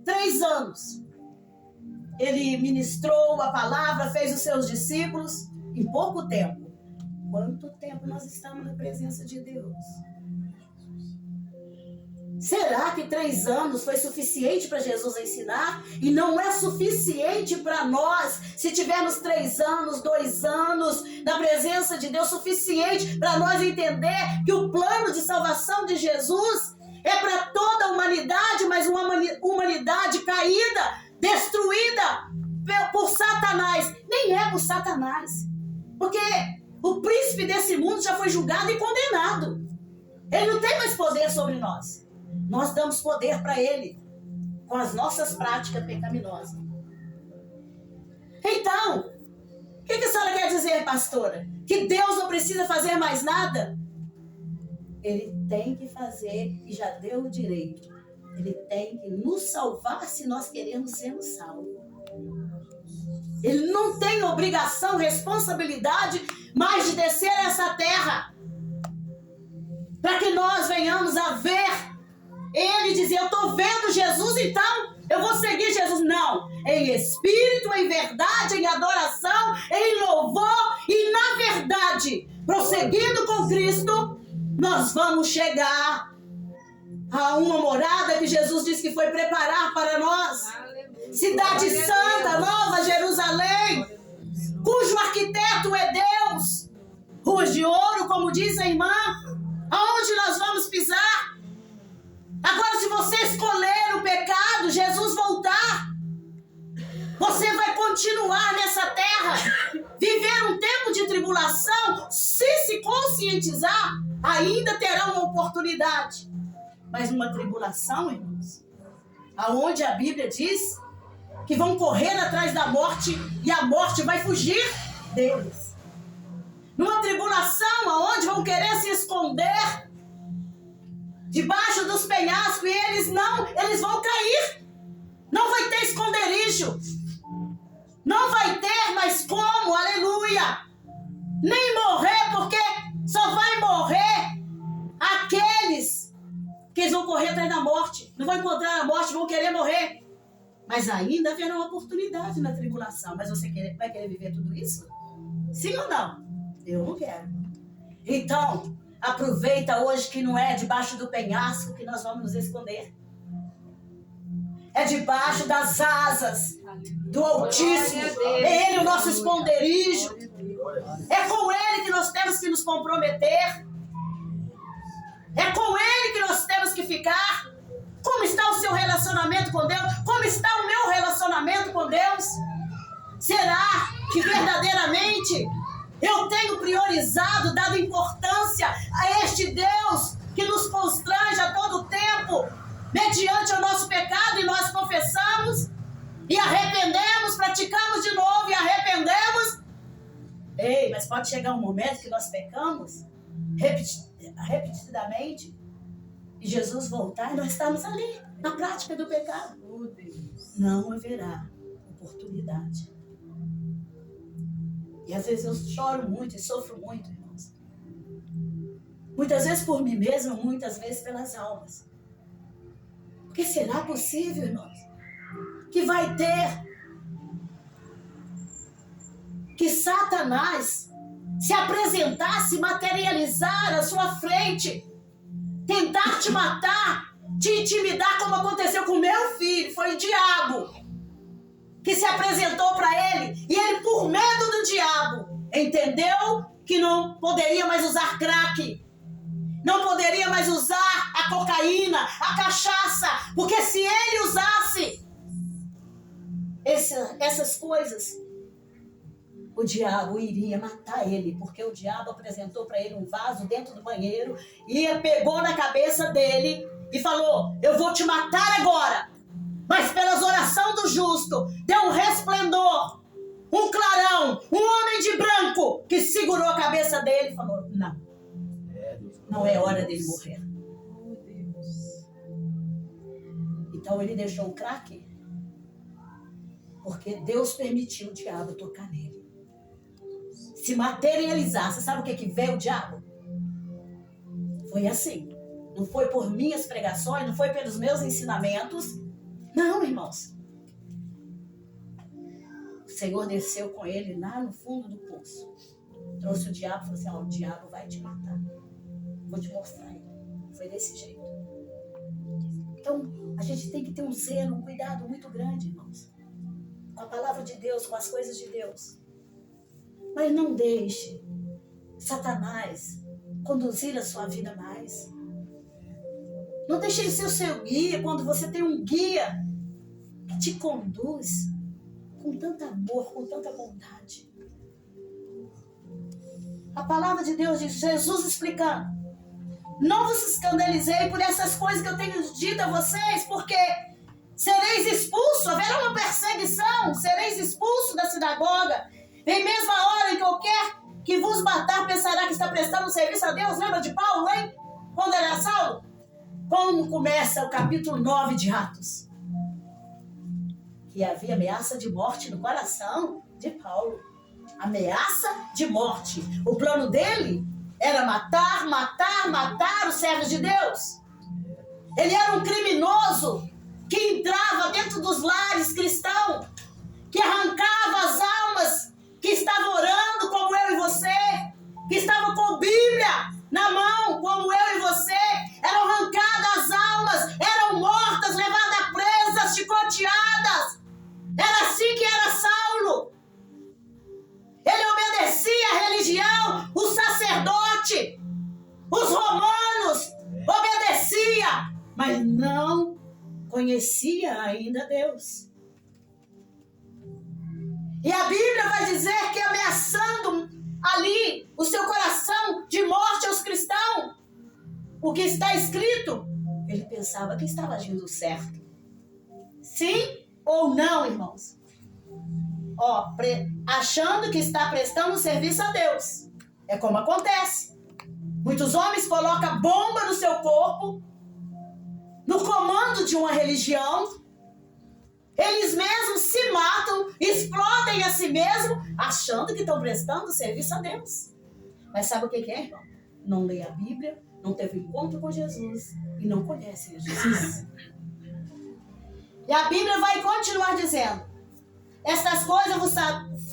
3 anos. Ele ministrou a palavra, fez os seus discípulos em pouco tempo. Quanto tempo nós estamos na presença de Deus? Será que 3 anos foi suficiente para Jesus ensinar? E não é suficiente para nós, se tivermos 3 anos, 2 anos na presença de Deus, suficiente para nós entender que o plano de salvação de Jesus é para toda a humanidade, mas uma humanidade caída, destruída por Satanás. Nem é por Satanás, porque o príncipe desse mundo já foi julgado e condenado. Ele não tem mais poder sobre nós. Nós damos poder para ele com as nossas práticas pecaminosas. Então, o que a senhora quer dizer, pastora? Que Deus não precisa fazer mais nada? Ele tem que fazer e já deu o direito. Ele tem que nos salvar se nós queremos sermos salvos. Ele não tem obrigação, responsabilidade mais de descer a essa terra para que nós venhamos a ver ele dizer: eu estou vendo Jesus, então eu vou seguir Jesus. Não, em espírito, em verdade, em adoração, em louvor e na verdade, prosseguindo com Cristo, nós vamos chegar a uma morada que Jesus disse que foi preparar para nós. Cidade Santa, Nova Jerusalém, cujo arquiteto é Deus. Ruas de ouro, como diz a irmã. Aonde nós vamos pisar? Agora, se você escolher o pecado, Jesus voltar, você vai continuar nessa terra, viver um tempo de tribulação. Se conscientizar, ainda terá uma oportunidade. Mas uma tribulação, irmãos, aonde a Bíblia diz que vão correr atrás da morte e a morte vai fugir deles. Numa tribulação aonde vão querer se esconder debaixo dos penhascos e eles vão cair. Não vai ter esconderijo. Não vai ter mais como, aleluia. Nem morrer, porque só vai morrer aqueles que eles vão correr atrás da morte. Não vão encontrar a morte, vão querer morrer. Mas ainda haverá uma oportunidade na tribulação. Mas você vai querer viver tudo isso? Sim ou não? Eu não quero. Então, aproveita hoje que não é debaixo do penhasco que nós vamos nos esconder. É debaixo das asas do Altíssimo. É Ele o nosso esconderijo. É com Ele que nós temos que nos comprometer. É com Ele que nós temos que ficar. Como está o seu relacionamento com Deus? Como está o meu relacionamento com Deus? Será que verdadeiramente eu tenho priorizado, dado importância a este Deus que nos constrange a todo tempo, mediante o nosso pecado, e nós confessamos e arrependemos, praticamos de novo e arrependemos? Ei, mas pode chegar um momento que nós pecamos repetidamente e Jesus voltar e nós estamos ali, na prática do pecado. Não haverá oportunidade. E às vezes eu choro muito e sofro muito, irmãos. Muitas vezes por mim mesma, muitas vezes pelas almas. Porque será possível, irmãos, que vai ter que Satanás se apresentar, se materializar à sua frente, tentar te matar, te intimidar, como aconteceu com meu filho? Foi o diabo que se apresentou para ele, e ele, por medo do diabo, entendeu que não poderia mais usar crack, não poderia mais usar a cocaína, a cachaça, porque se ele usasse essas coisas, o diabo iria matar ele, porque o diabo apresentou para ele um vaso dentro do banheiro e pegou na cabeça dele e falou: eu vou te matar agora. Mas pelas orações do justo, deu um resplendor, um clarão, um homem de branco que segurou a cabeça dele e falou: não é hora dele morrer. Então ele deixou o crack, porque Deus permitiu o diabo tocar nele, se materializar. Você sabe o que veio o diabo? Foi assim. Não foi por minhas pregações, não foi pelos meus ensinamentos, Não, irmãos. O Senhor desceu com ele lá no fundo do poço. Trouxe o diabo e falou assim, ó, o diabo vai te matar. Vou te mostrar ele. Foi desse jeito. Então, a gente tem que ter um zelo, um cuidado muito grande, irmãos. Com a palavra de Deus, com as coisas de Deus. Mas não deixe Satanás conduzir a sua vida mais. Não deixe ele ser o seu guia quando você tem um guia que te conduz com tanto amor, com tanta bondade. A palavra de Deus diz, Jesus explicando, não vos escandalizei por essas coisas que eu tenho dito a vocês, porque sereis expulsos, haverá uma perseguição, sereis expulsos da sinagoga. Em mesma hora em que qualquer que vos matar pensará que está prestando serviço a Deus. Lembra de Paulo, hein? Quando era Saulo? Como começa o capítulo 9 de Atos? Que havia ameaça de morte no coração de Paulo. Ameaça de morte. O plano dele era matar os servos de Deus. Ele era um criminoso que entrava dentro dos lares cristãos, que arrancava as almas que estavam orando como eu e você, que estavam com Bíblia na mão como eu e você. Eram arrancadas as almas, eram mortas, levadas presas, chicoteadas. Era assim que era Saulo. Ele obedecia à religião, o sacerdote, os romanos, obedecia, mas não conhecia ainda Deus. E a Bíblia vai dizer que ameaçando ali o seu coração de morte aos cristãos, o que está escrito, ele pensava que estava agindo certo. Sim ou não, irmãos? Achando que está prestando serviço a Deus. É como acontece. Muitos homens colocam bomba no seu corpo, no comando de uma religião. Eles mesmos se matam, explodem a si mesmos, achando que estão prestando serviço a Deus. Mas sabe o que é, irmão? Não lê a Bíblia, não teve encontro com Jesus e não conhece Jesus. E a Bíblia vai continuar dizendo, estas coisas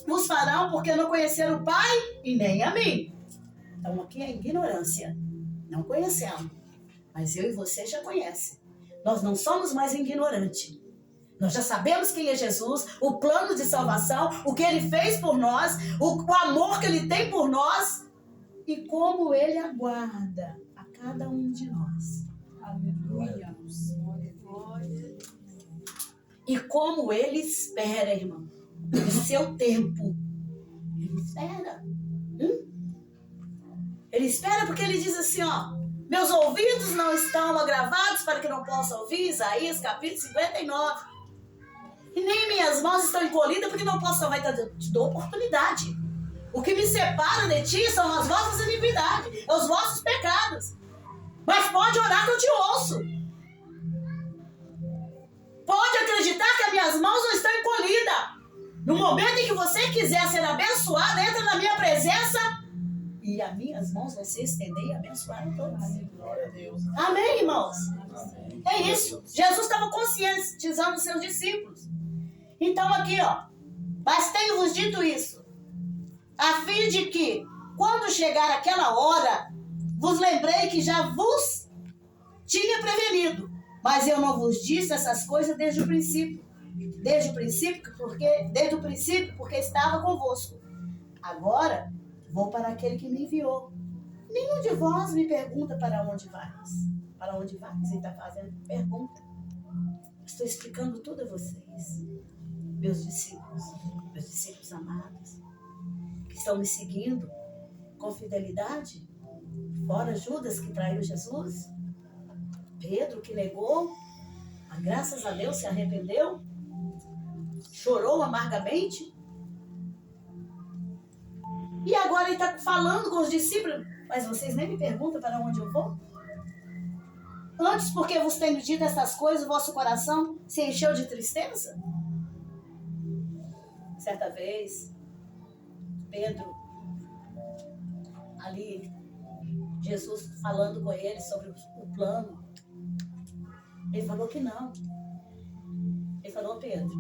vos farão porque não conheceram o Pai e nem a mim. Então aqui é ignorância. Não conhecemos. Mas eu e você já conhecem. Nós não somos mais ignorantes. Nós já sabemos quem é Jesus, o plano de salvação, o que Ele fez por nós, o amor que Ele tem por nós e como Ele aguarda a cada um de nós. Aleluia. E como Ele espera, irmão, o seu tempo. Ele espera. Ele espera porque Ele diz assim, ó, meus ouvidos não estão agravados para que não possa ouvir, Isaías capítulo 59. E nem minhas mãos estão encolhidas porque não posso salvar, então eu te dou oportunidade. O que me separa de ti são as vossas iniquidades, os vossos pecados. Mas pode orar que eu te ouço. Pode acreditar que as minhas mãos não estão encolhidas. No momento em que você quiser ser abençoado, entra na minha presença e as minhas mãos vão se estender e abençoar a todos. Glória a Deus. Amém, irmãos? Amém. É isso. Jesus estava conscientizando os seus discípulos. Então aqui, ó, mas tenho-vos dito isso, a fim de que, quando chegar aquela hora, vos lembrei que já vos tinha prevenido, mas eu não vos disse essas coisas desde o princípio. Desde o princípio, porque estava convosco. Agora, vou para aquele que me enviou. Nenhum de vós me pergunta para onde vais. Para onde vais? Ele está fazendo pergunta. Estou explicando tudo a vocês. Meus discípulos amados, que estão me seguindo com fidelidade, fora Judas que traiu Jesus, Pedro que negou, mas graças a Deus se arrependeu, chorou amargamente, e agora ele está falando com os discípulos, mas vocês nem me perguntam para onde eu vou? Antes, porque vos tenho dito essas coisas, o vosso coração se encheu de tristeza? Certa vez, Pedro, ali, Jesus falando com ele sobre o plano, ele falou que não. Pedro,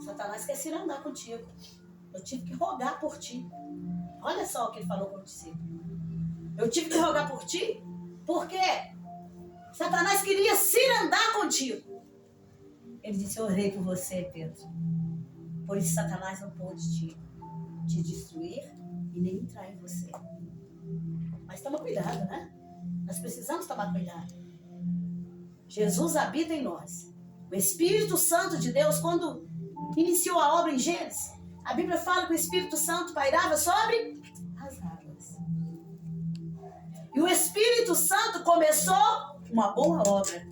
Satanás quer se andar contigo. Eu tive que rogar por ti. Olha só o que ele falou com o discípulo. Eu tive que rogar por ti porque Satanás queria se andar contigo. Ele disse, eu orei por você, Pedro. Por isso Satanás não pôde te destruir e nem entrar em você. Mas toma cuidado, né? Nós precisamos tomar cuidado. Jesus habita em nós. O Espírito Santo de Deus, quando iniciou a obra em Gênesis, a Bíblia fala que o Espírito Santo pairava sobre as águas. E o Espírito Santo começou uma boa obra.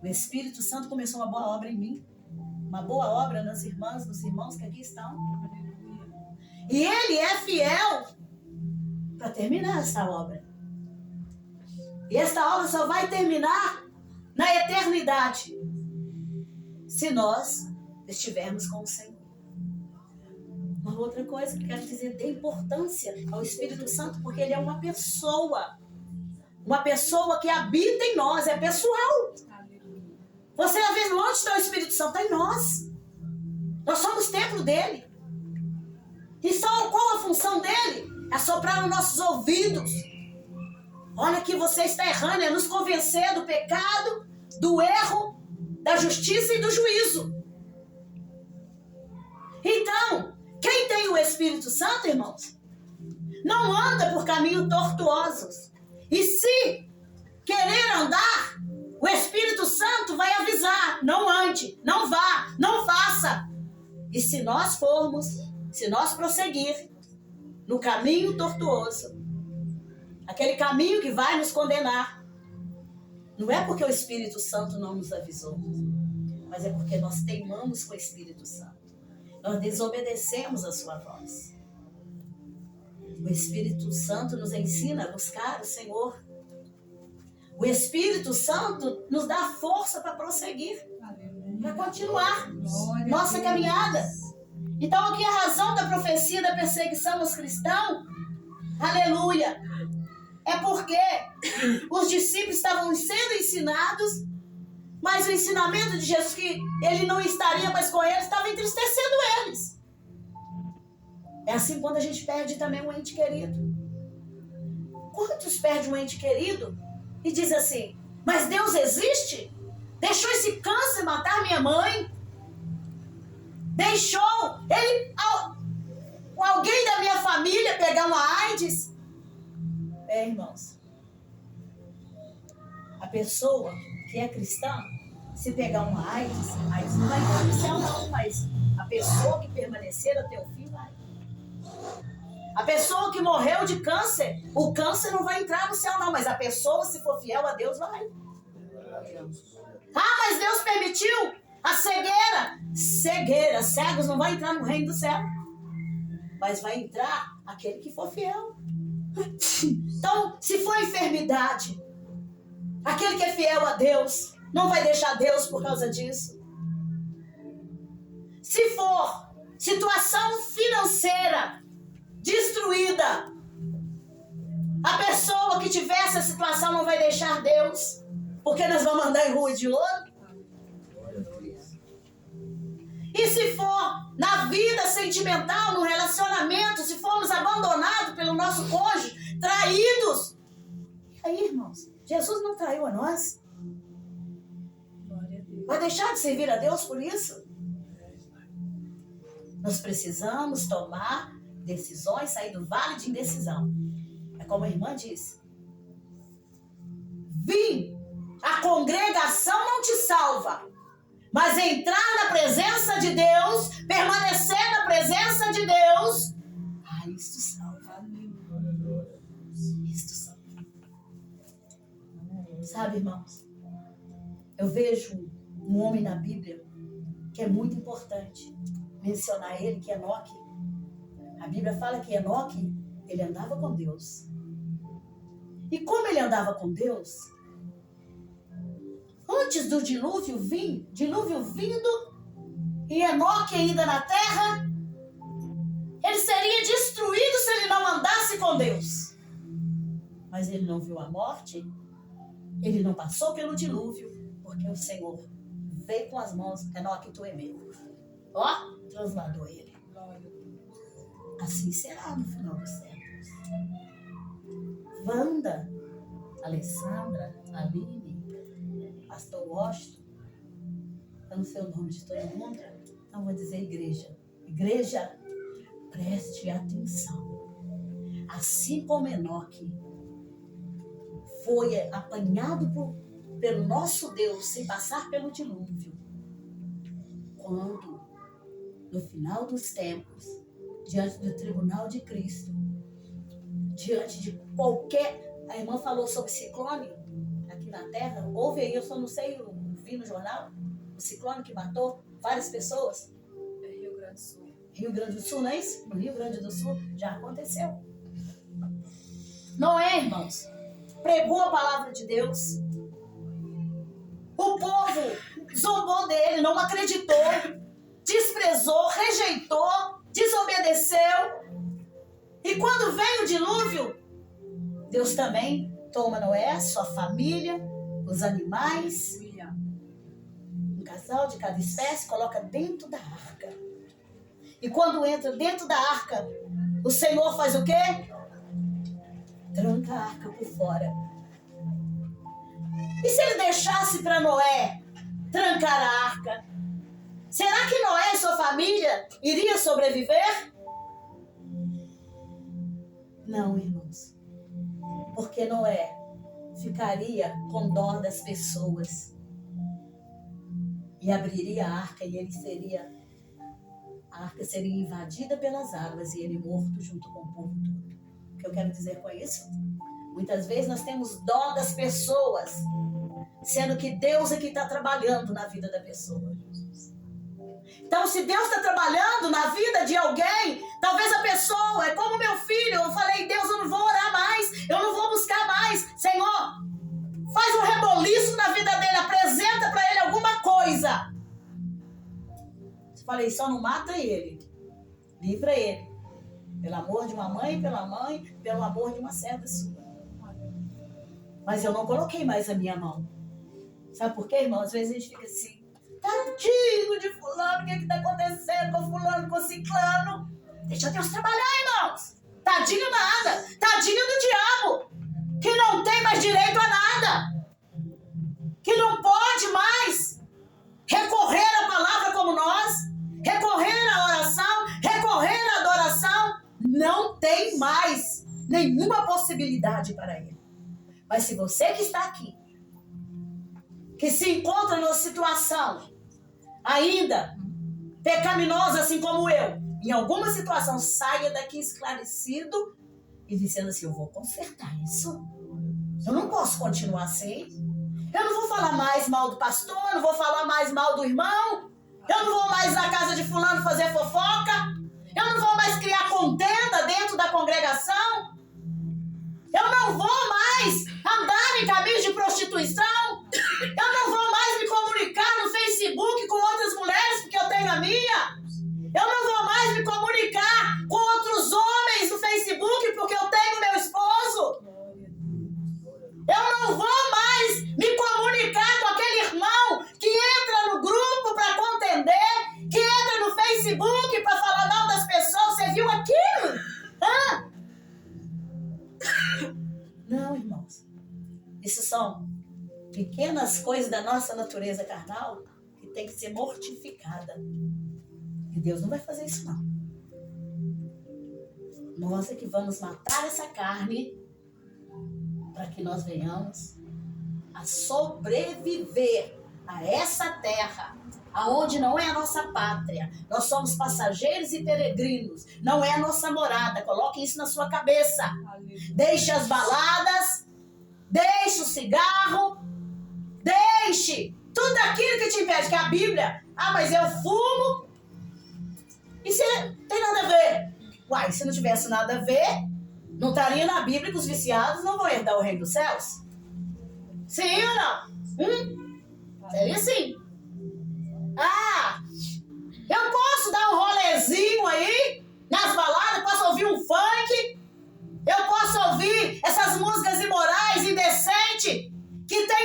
O Espírito Santo começou uma boa obra em mim. Uma boa obra nas irmãs, nos irmãos que aqui estão. E Ele é fiel para terminar essa obra. E esta obra só vai terminar na eternidade, se nós estivermos com o Senhor. Uma outra coisa que eu quero dizer, dê importância ao Espírito Santo, porque ele é uma pessoa que habita em nós, é pessoal. Você já vê onde está o Espírito Santo? Está em nós. Nós somos templo dele. E só qual a função dele? É soprar nos nossos ouvidos. Olha que você está errando, é nos convencer do pecado, do erro, da justiça e do juízo. Então, quem tem o Espírito Santo, irmãos, não anda por caminhos tortuosos. E se querer andar, o Espírito Santo vai avisar, não ande, não vá, não faça. E se nós formos, se nós prosseguir no caminho tortuoso, aquele caminho que vai nos condenar, não é porque o Espírito Santo não nos avisou, mas é porque nós teimamos com o Espírito Santo. Nós desobedecemos a sua voz. O Espírito Santo nos ensina a buscar o Senhor. O Espírito Santo nos dá força para prosseguir, para continuar nossa caminhada. Então, aqui a razão da profecia da perseguição aos cristãos, aleluia, é porque os discípulos estavam sendo ensinados, mas o ensinamento de Jesus, que ele não estaria mais com eles, estava entristecendo eles. É assim quando a gente perde também um ente querido. Quantos perdem um ente querido e diz assim, mas Deus existe? Deixou esse câncer matar minha mãe? Deixou alguém da minha família pegar uma AIDS? Irmãos, a pessoa que é cristã, se pegar uma AIDS não vai entrar no céu não, mas a pessoa que permanecer até o fim vai. A pessoa que morreu de câncer, o câncer não vai entrar no céu não, mas a pessoa, se for fiel a Deus, vai. Ah, mas Deus permitiu a cegueira, cegos não vai entrar no reino do céu, mas vai entrar aquele que for fiel. Então, se for enfermidade, aquele que é fiel a Deus não vai deixar Deus por causa disso. Se for situação financeira destruída, a pessoa que tiver essa situação não vai deixar Deus, porque nós vamos andar em rua de ouro. E se for na vida sentimental, no relacionamento, se formos abandonados pelo nosso cônjuge, traídos. E aí, irmãos, Jesus não traiu a nós? Vai deixar de servir a Deus por isso? Nós precisamos tomar decisões, sair do vale de indecisão. É como a irmã disse. A congregação não te salva. Mas entrar na presença de Deus, permanecer na presença de Deus, isto salva. Isto salva. Sabe, irmãos, eu vejo um homem na Bíblia que é muito importante mencionar ele, que é Enoque. A Bíblia fala que Enoque, ele andava com Deus. E como ele andava com Deus, antes do dilúvio vindo, e Enoque ainda na terra, ele seria destruído se ele não andasse com Deus. Mas ele não viu a morte, Ele não passou pelo dilúvio, porque o Senhor veio com as mãos, Enoque, tu é meu. Ó, transladou ele. Assim será no final dos séculos. Wanda, Alessandra, Aline, Pastor Washington, eu não sei o nome de todo mundo, então vou dizer igreja. Igreja, preste atenção. Assim como Enoque foi apanhado pelo nosso Deus sem passar pelo dilúvio, quando, no final dos tempos, diante do tribunal de Cristo, diante de qualquer... A irmã falou sobre ciclone aqui na terra. Houve aí, eu só não sei, eu vi no jornal, o ciclone que matou várias pessoas. Rio Grande do Sul. Rio Grande do Sul, não é isso? No Rio Grande do Sul já aconteceu. Noé, irmãos, pregou a palavra de Deus. O povo zombou dele, não acreditou, desprezou, rejeitou, desobedeceu. E quando veio o dilúvio, Deus também toma Noé, sua família, os animais, um casal de cada espécie, coloca dentro da arca. E quando entra dentro da arca, o Senhor faz o quê? Tranca a arca por fora. E se ele deixasse para Noé trancar a arca, será que Noé e sua família iriam sobreviver? Não, irmãos. Porque Noé ficaria com dó das pessoas e abriria a arca e a arca seria invadida pelas águas e ele morto junto com o povo todo. O que eu quero dizer com isso? Muitas vezes nós temos dó das pessoas, sendo que Deus é que está trabalhando na vida da pessoa. Então, se Deus está trabalhando na vida de alguém, talvez a pessoa, é como meu filho, eu falei, Deus, eu não vou orar mais, eu não vou buscar mais. Senhor, faz um reboliço na vida dele, apresenta para ele alguma coisa. Eu falei, só não mata ele, livra ele. Pelo amor de uma mãe, pelo amor de uma serva sua. Mas eu não coloquei mais a minha mão. Sabe por quê, irmão? Às vezes a gente fica assim, tadinho de fulano, o que está acontecendo com fulano, com ciclano? Deixa Deus trabalhar, irmãos. Tadinho nada. Tadinho do diabo, que não tem mais direito a nada, que não pode mais recorrer à palavra como nós, recorrer à oração, recorrer à adoração. Não tem mais nenhuma possibilidade para ele. Mas se você que está aqui, que se encontra numa situação ainda pecaminosa, assim como eu, em alguma situação, saia daqui esclarecido e dizendo assim, eu vou consertar isso. Eu não posso continuar assim. Eu não vou falar mais mal do pastor, não vou falar mais mal do irmão, eu não vou mais na casa de fulano fazer fofoca, eu não vou mais criar contenda dentro da congregação, eu não vou mais andar em caminhos de prostituição, eu não vou mais me comunicar no Facebook com outras mulheres porque eu tenho a minha, eu não vou mais me comunicar com outros homens no Facebook porque eu tenho meu esposo, eu não vou mais me comunicar com aquele irmão que entra no grupo para contender, que entra no Facebook para falar mal das pessoas. Você viu aquilo? Hã? Não, irmãos. Isso são pequenas coisas da nossa natureza carnal que tem que ser mortificada. E Deus não vai fazer isso, não. Nós é que vamos matar essa carne para que nós venhamos a sobreviver a essa terra, aonde não é a nossa pátria. Nós somos passageiros e peregrinos, não é a nossa morada. Coloque isso na sua cabeça. Deixe as baladas, deixe o cigarro, deixe tudo aquilo que te impede, que a Bíblia, mas eu fumo, e se tem nada a ver? Uai, se não tivesse nada a ver, não estaria na Bíblia que os viciados não vão herdar o reino dos céus? Sim ou não? Seria sim. Eu posso dar um rolezinho aí nas baladas, posso ouvir um funk, eu posso ouvir essas músicas imorais, indecentes, que tem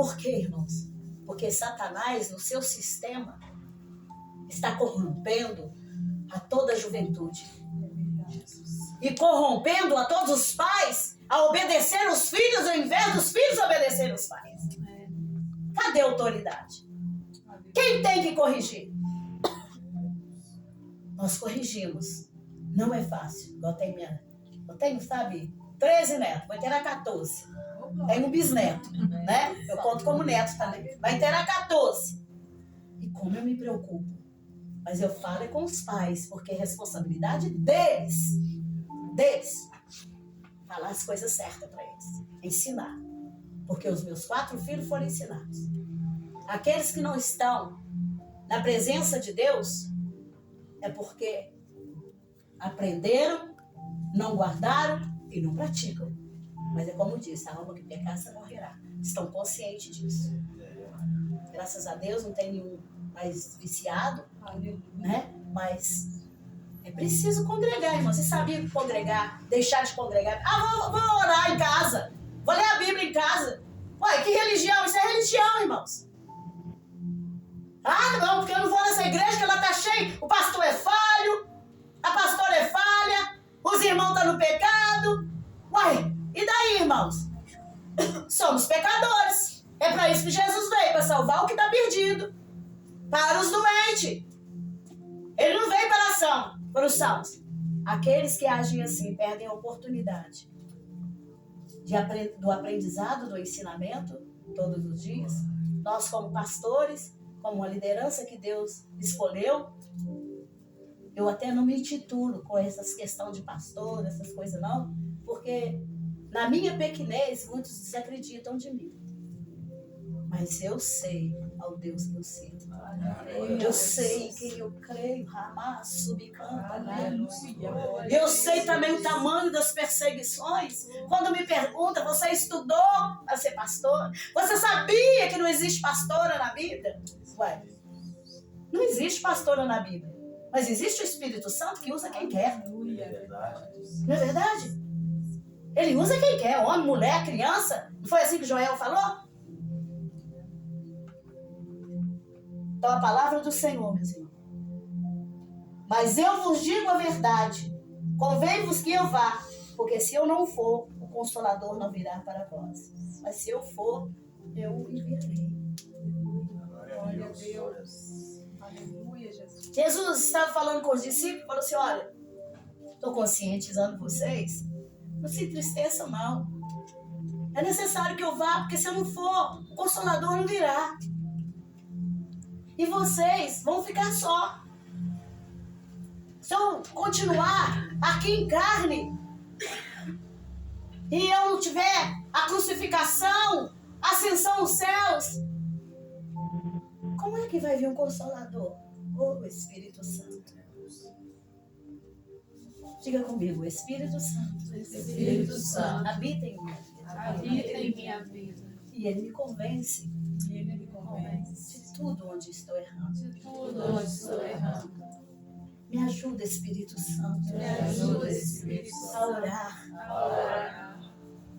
Por quê, irmãos? Porque Satanás, no seu sistema, está corrompendo a toda a juventude. E corrompendo a todos os pais a obedecer os filhos ao invés dos filhos obedecerem os pais. Cadê a autoridade? Quem tem que corrigir? Nós corrigimos. Não é fácil. Eu tenho, sabe, 13 netos. Vai ter a 14. Tenho um bisneto, né? Eu conto como neto também. Vai ter a 14. E como eu me preocupo. Mas eu falo é com os pais, porque é responsabilidade deles. Falar as coisas certas para eles. Ensinar. Porque os meus 4 filhos foram ensinados. Aqueles que não estão na presença de Deus é porque aprenderam, não guardaram e não praticam. Mas é como disse, a alma que pecar, essa morrerá. Estão conscientes disso. Graças a Deus não tem nenhum mais viciado, né? Mas é preciso congregar, irmão. Você sabia congregar, deixar de congregar? Vou orar em casa. Vou ler a Bíblia em casa. Ué, que religião? Isso é religião, irmãos. Não, porque eu não vou nessa igreja que ela tá cheia. O pastor é falho, a pastora é falha, os irmãos estão no pecado. Ué, e daí, irmãos? Somos pecadores. É para isso que Jesus veio, para salvar o que está perdido. Para os doentes. Ele não veio para os sãos. Aqueles que agem assim perdem a oportunidade do aprendizado, do ensinamento, todos os dias. Nós, como pastores, como uma liderança que Deus escolheu, eu até não me intitulo com essas questões de pastor, essas coisas não, porque na minha pequenez muitos desacreditam de mim. Mas eu sei ao Deus que eu sirvo. Eu sei em quem eu creio. Eu sei também o tamanho das perseguições. Quando me perguntam, você estudou para ser pastor? Você sabia que não existe pastora na Bíblia? Ué, não existe pastora na Bíblia. Mas existe o Espírito Santo que usa quem quer. Não é verdade? Ele usa quem quer. Homem, mulher, criança. Não foi assim que Joel falou? Então a palavra do Senhor, meus irmãos. Mas eu vos digo a verdade. Convém-vos que eu vá. Porque se eu não for, o Consolador não virá para vós. Mas se eu for, eu o enviarei. Glória a Deus. Aleluia, Jesus. Jesus estava falando com os discípulos e falou assim, olha, estou conscientizando vocês. Não se entristeçam, não. É necessário que eu vá, porque se eu não for, o Consolador não virá. E vocês vão ficar só. Se eu continuar aqui em carne e eu não tiver a crucificação, a ascensão aos céus, como é que vai vir um Consolador? O Espírito Santo. Diga comigo, Espírito Santo. Espírito Santo. Habita em minha vida. Habita em minha vida. E Ele me convence Ele me convence de tudo onde estou errando. de tudo onde estou errando. Me ajuda, Espírito Santo. Me ajuda, Espírito A Santo, orar, a orar,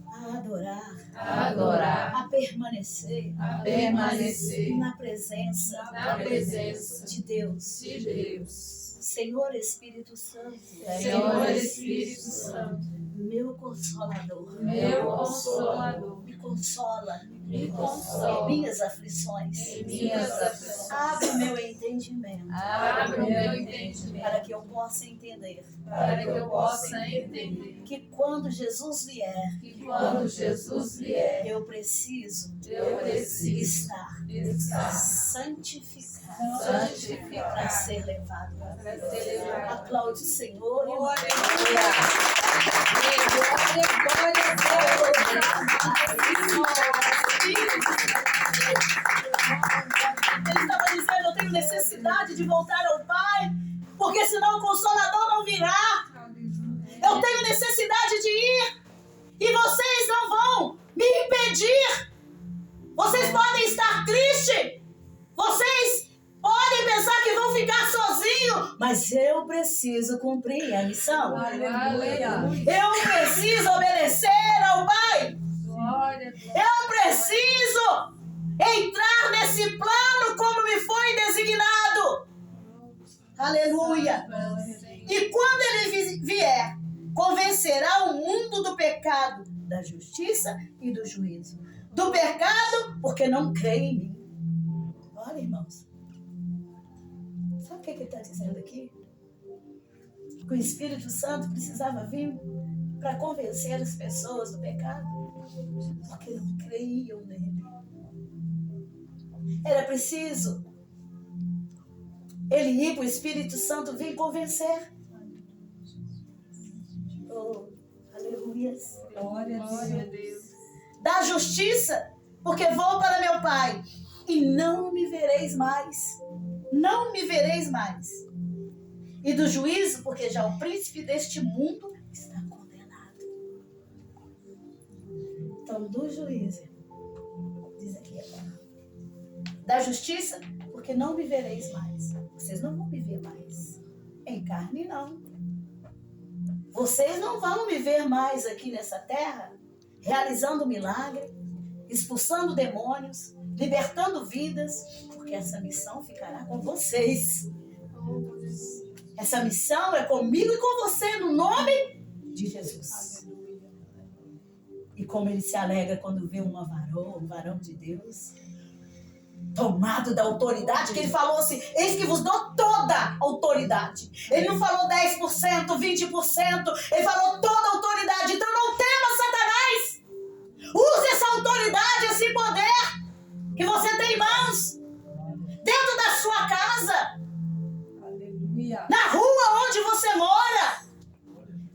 a adorar, a adorar, a permanecer a permanecer na presença na presença de Deus. de Deus. Senhor Espírito Santo, Senhor Espírito Santo, meu Consolador, meu Consolador, me consola me em consola minhas aflições. em minhas aflições. Abre meu entendimento Abre o meu entendimento para que eu possa entender para que eu possa entender que quando Jesus vier, que quando Jesus vier, eu preciso eu preciso estar estar santificado santificado para ser levado. para ser levado. Aplaude o Senhor. E Glória Ele estava dizendo, eu tenho necessidade de voltar ao Pai, porque senão o Consolador não virá. Eu tenho necessidade de ir, e vocês não vão me impedir. Vocês podem estar tristes, vocês podem pensar que vão ficar sozinhos, mas eu preciso cumprir a missão. Eu preciso obedecer ao Pai. Eu preciso entrar nesse plano como me foi designado. Aleluia. E quando ele vier, convencerá o mundo do pecado, da justiça e do juízo. Do pecado, porque não crê em mim. Olha, irmãos. Sabe o que ele está dizendo aqui? Que o Espírito Santo precisava vir para convencer as pessoas do pecado, porque não creiam nele. Era preciso ele ir para o Espírito Santo vir convencer. Oh, aleluia. Glória a Deus. Da justiça, porque vou para meu Pai e não me vereis mais. Não me vereis mais. E do juízo, porque já o príncipe deste mundo está condenado. Então, do juízo, diz aqui a palavra. Da justiça, porque não me vereis mais. Vocês não vão me ver mais. Em carne, não. Vocês não vão me ver mais aqui nessa terra, realizando milagre, expulsando demônios, libertando vidas, porque essa missão ficará com vocês. Essa missão é comigo e com você, no nome de Jesus. E como ele se alegra quando vê um varão de Deus, tomado da autoridade, que ele falou assim, eis que vos dou toda a autoridade. Ele não falou 10%, 20%, ele falou toda a autoridade. Então não tema Satanás. Use essa autoridade, esse poder que você tem em mãos, dentro da sua casa, na rua onde você mora,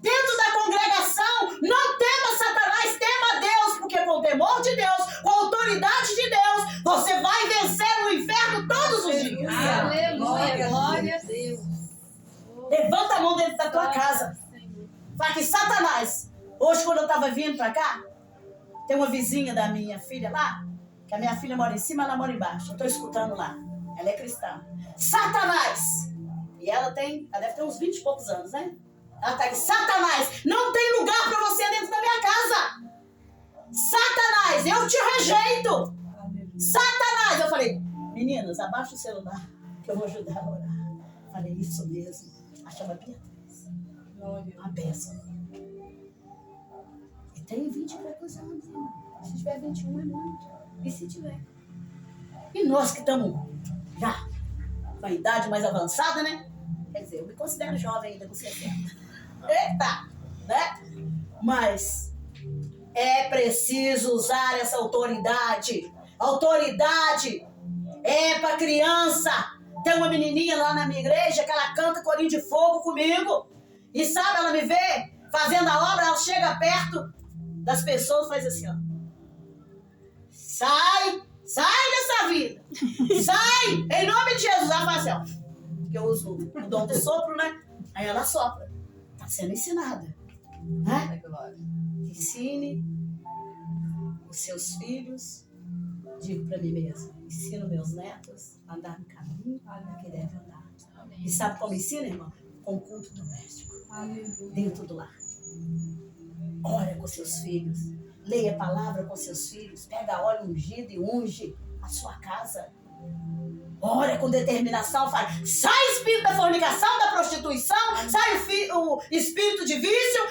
dentro da congregação. Não tema Satanás, tema Deus, porque com o temor de Deus, com a autoridade de Deus, você vai vencer o inferno todos os dias. Aleluia, glória a Deus. Levanta a mão dentro da tua casa. Fala que Satanás, hoje quando eu estava vindo para cá, tem uma vizinha da minha filha lá, que a minha filha mora em cima, ela mora embaixo. Eu estou escutando lá. Ela é cristã. Satanás! E ela deve ter uns 20 e poucos anos, né? Ela está aqui. Satanás, não tem lugar para você dentro da minha casa. Satanás, eu te rejeito. Satanás. Eu falei, meninas, abaixa o celular, que eu vou ajudar a orar. Falei, isso mesmo. A chama Beatriz. Uma bênção. E tem 20 e poucos anos, irmão. Se tiver 21 é muito. E se tiver? E nós que estamos já com a idade mais avançada, né? Quer dizer, eu me considero jovem ainda com 70. Eita! Né? Mas é preciso usar essa autoridade. Autoridade é para criança. Tem uma menininha lá na minha igreja que ela canta corinho de fogo comigo. E sabe, ela me vê fazendo a obra, ela chega perto das pessoas e faz assim, ó. Sai dessa vida. Sai, em nome de Jesus. Ela faz assim, ó. Porque eu uso o dom do sopro, né? Aí ela sopra. Está sendo ensinada. Né? Ensine os seus filhos. Digo para mim mesmo. Ensino meus netos a andar no caminho que deve andar. E sabe como ensina, irmão? Com culto doméstico. Dentro do lar. Ora com seus filhos. Leia a palavra com seus filhos. Pega óleo ungido e unge a sua casa. Ora com determinação. Fala, sai espírito da fornicação, da prostituição. Sai o espírito de vício.